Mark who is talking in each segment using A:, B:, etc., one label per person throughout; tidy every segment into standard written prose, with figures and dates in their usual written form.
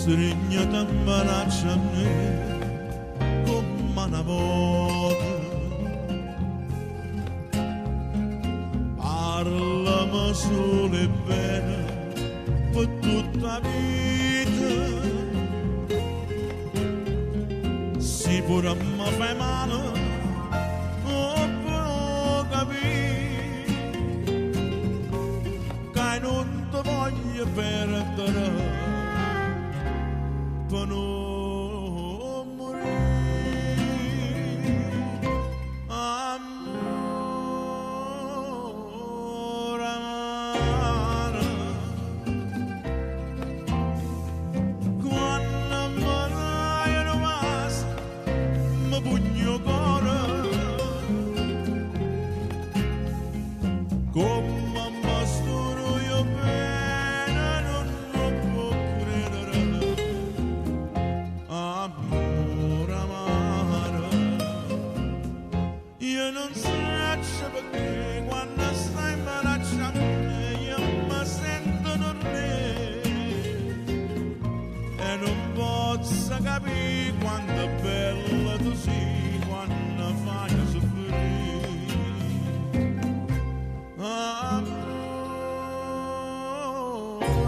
A: Stringiati a braccia a me come una volta. Parlami solo e bene per tutta la vita. Se pure mi fai male, non può capire che non ti voglio perdere per non morire. Amore amaro, quando me l'hai rovata mi pugno cuore, come mi sturo io bene non lo può credere. Amore amaro, io non so perché quando stai in braccia a me io mi sento dormire e non posso capire quanto è bella tu sei quando fai soffrire. Amore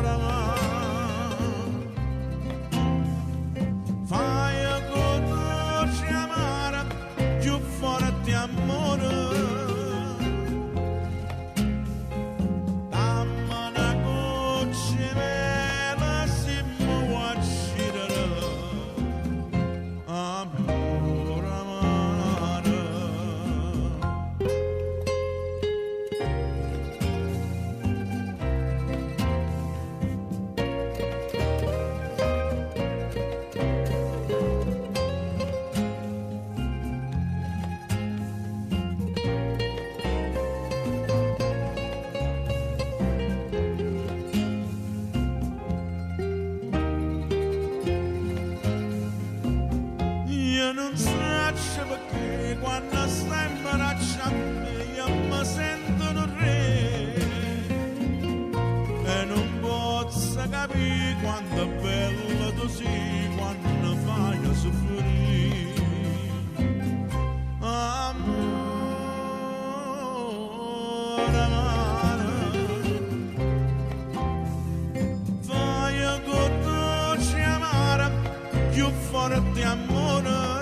A: amaro, fai conosci amare più forte amore. Dammi una goccia mela se mi vuoi uccidere. Amore amaro. Io non so perché quando stai in braccia a me io mi sento un re e non posso capire quanto è bello tu sei quando fai soffrire. Amore amaro, fai conosci amare più forte amore.